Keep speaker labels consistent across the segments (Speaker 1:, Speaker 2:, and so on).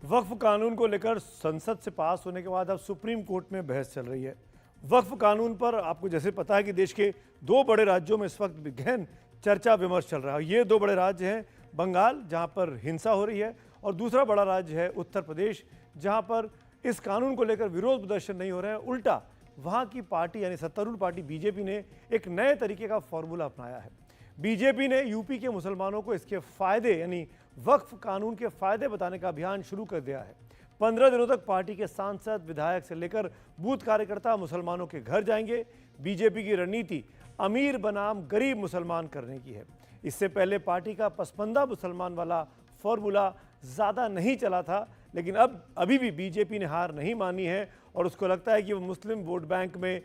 Speaker 1: वक्फ कानून को लेकर संसद से पास होने के बाद अब सुप्रीम कोर्ट में बहस चल रही है। वक्फ कानून पर आपको जैसे पता है कि देश के दो बड़े राज्यों में इस वक्त गहन चर्चा विमर्श चल रहा है। ये दो बड़े राज्य हैं बंगाल, जहां पर हिंसा हो रही है, और दूसरा बड़ा राज्य है उत्तर प्रदेश, जहां पर इस कानून को लेकर विरोध प्रदर्शन नहीं हो रहे हैं। उल्टा वहां की पार्टी यानी सत्तारूढ़ पार्टी बीजेपी ने एक नए तरीके का फॉर्मूला अपनाया है। बीजेपी ने यूपी के मुसलमानों को इसके फायदे यानी वक्फ कानून के फायदे बताने का अभियान शुरू कर दिया है। 15 दिनों तक पार्टी के सांसद, विधायक से लेकर बूथ कार्यकर्ता मुसलमानों के घर जाएंगे। बीजेपी की रणनीति अमीर बनाम गरीब मुसलमान करने की है। इससे पहले पार्टी का पसमंदा मुसलमान वाला फॉर्मूला ज़्यादा नहीं चला था, लेकिन अब अभी भी बीजेपी ने हार नहीं मानी है और उसको लगता है कि वो मुस्लिम वोट बैंक में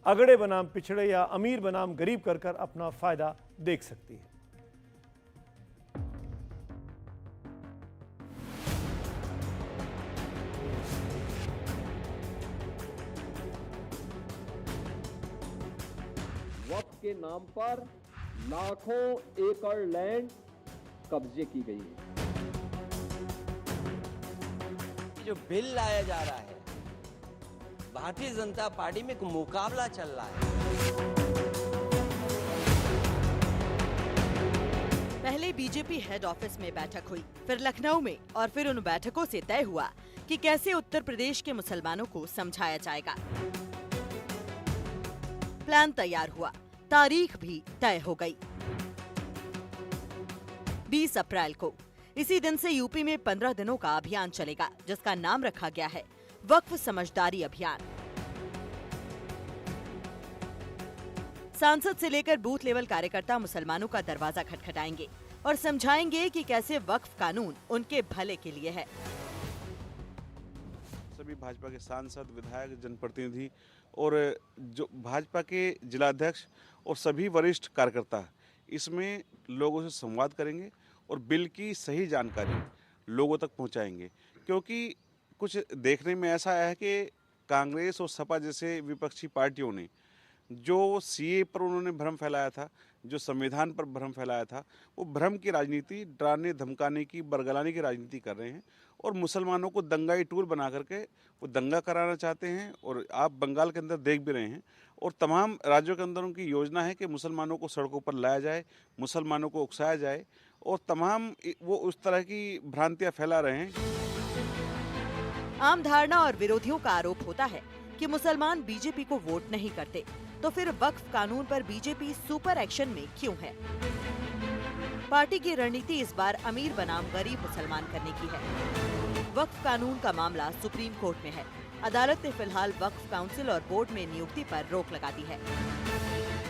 Speaker 1: अगड़े बनाम पिछड़े या अमीर बनाम गरीब कर कर अपना फायदा देख सकती है।
Speaker 2: वक्फ के नाम पर लाखों एकड़ लैंड कब्जे की गई है।
Speaker 3: जो बिल लाया जा रहा है, भारतीय जनता पार्टी में एक मुकाबला चल रहा है।
Speaker 4: पहले बीजेपी हेड ऑफिस में बैठक हुई, फिर लखनऊ में, और फिर उन बैठकों से तय हुआ कि कैसे उत्तर प्रदेश के मुसलमानों को समझाया जाएगा। प्लान तैयार हुआ, तारीख भी तय हो गई। 20 अप्रैल को इसी दिन से यूपी में 15 दिनों का अभियान चलेगा, जिसका नाम रखा गया है वक्फ समझदारी अभियान। सांसद से लेकर बूथ लेवल कार्यकर्ता मुसलमानों का दरवाजा खटखटाएंगे और समझाएंगे कि कैसे वक्फ कानून उनके भले के लिए है।
Speaker 5: सभी भाजपा के सांसद, विधायक, जनप्रतिनिधि और जो भाजपा के जिलाध्यक्ष और सभी वरिष्ठ कार्यकर्ता इसमें लोगों से संवाद करेंगे और बिल की सही जानकारी लोगों तक पहुंचाएंगे। क्योंकि कुछ देखने में ऐसा आया है कि कांग्रेस और सपा जैसे विपक्षी पार्टियों ने जो सीए पर उन्होंने भ्रम फैलाया था, जो संविधान पर भ्रम फैलाया था, वो भ्रम की राजनीति, डराने धमकाने की, बरगलाने की राजनीति कर रहे हैं और मुसलमानों को दंगाई टूल बना करके वो दंगा कराना चाहते हैं। और आप बंगाल के अंदर देख भी रहे हैं और तमाम राज्यों के अंदर उनकी योजना है कि मुसलमानों को सड़कों पर लाया जाए, मुसलमानों को उकसाया जाए और तमाम वो उस तरह की भ्रांतियाँ फैला रहे हैं।
Speaker 4: आम धारणा और विरोधियों का आरोप होता है कि मुसलमान बीजेपी को वोट नहीं करते, तो फिर वक्फ कानून पर बीजेपी सुपर एक्शन में क्यों है? पार्टी की रणनीति इस बार अमीर बनाम गरीब मुसलमान करने की है। वक्फ कानून का मामला सुप्रीम कोर्ट में है। अदालत ने फिलहाल वक्फ काउंसिल और बोर्ड में नियुक्ति पर रोक लगा दी है।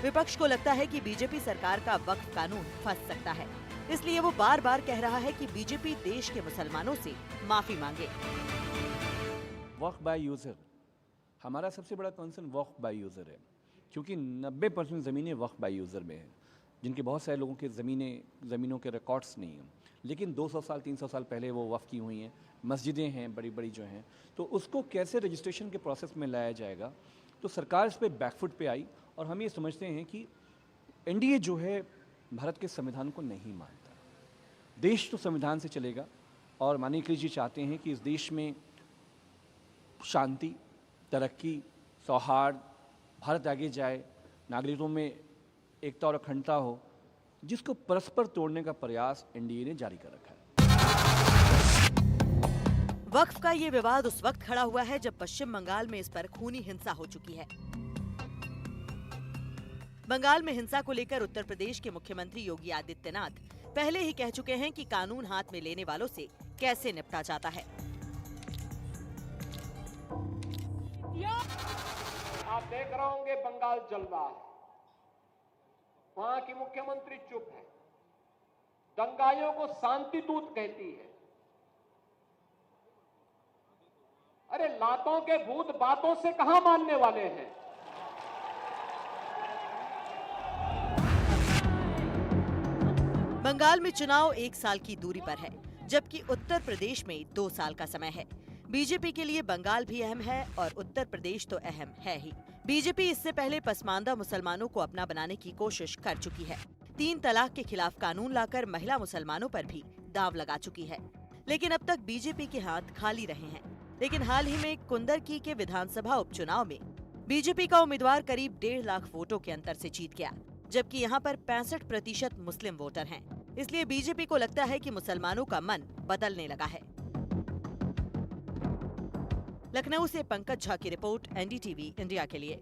Speaker 4: विपक्ष को लगता है कि बीजेपी सरकार का वक्फ कानून फंस सकता है, इसलिए वो बार बार कह रहा है कि बीजेपी देश के मुसलमानों से माफी मांगे।
Speaker 6: वक्फ बाय यूजर, हमारा सबसे बड़ा कंसर्न वक्फ बाय यूजर है, क्योंकि 90% ज़मीनें वक्फ बाय यूज़र में हैं, जिनके बहुत सारे लोगों के ज़मीनों के रिकॉर्ड्स नहीं हैं, लेकिन 200 साल 300 साल पहले वो वक्फ की हुई हैं। मस्जिदें हैं बड़ी बड़ी जो हैं, तो उसको कैसे रजिस्ट्रेशन के प्रोसेस में लाया जाएगा। तो सरकार इस पर बैकफुट पे आई और हम ये समझते हैं कि एनडीए जो है भारत के संविधान को नहीं मानता। देश तो संविधान से चलेगा और माननीय अखिलेश जी चाहते हैं कि इस देश में शांति, तरक्की, सौहार्द, भारत आगे जाए, नागरिकों में एकता और अखंडता हो, जिसको परस्पर तोड़ने का प्रयास एनडीए ने जारी कर रखा है।
Speaker 4: वक्फ का ये विवाद उस वक्त खड़ा हुआ है जब पश्चिम बंगाल में इस पर खूनी हिंसा हो चुकी है। बंगाल में हिंसा को लेकर उत्तर प्रदेश के मुख्यमंत्री योगी आदित्यनाथ पहले ही कह चुके हैं कि कानून हाथ में लेने वालों से कैसे निपटा जाता है।
Speaker 2: आप देख रहे होंगे बंगाल जल रहा है, वहां की मुख्यमंत्री चुप है, दंगाइयों को शांति दूत कहती है। अरे लातों के भूत बातों से कहां मानने वाले हैं?
Speaker 4: बंगाल में चुनाव 1 साल की दूरी पर है, जबकि उत्तर प्रदेश में 2 साल का समय है। बीजेपी के लिए बंगाल भी अहम है और उत्तर प्रदेश तो अहम है ही। बीजेपी इससे पहले पसमानदा मुसलमानों को अपना बनाने की कोशिश कर चुकी है। 3 तलाक के खिलाफ कानून लाकर महिला मुसलमानों पर भी दांव लगा चुकी है। लेकिन अब तक बीजेपी के हाथ खाली रहे हैं। लेकिन हाल ही में कुंदरकी के विधानसभा उपचुनाव में बीजेपी का उम्मीदवार करीब 1.5 लाख वोटों के अंतर से जीत गया, जबकि यहाँ पर 65% मुस्लिम वोटर हैं। इसलिए बीजेपी को लगता है कि मुसलमानों का मन बदलने लगा है। लखनऊ से पंकज झा की रिपोर्ट, एनडीटीवी इंडिया के लिए।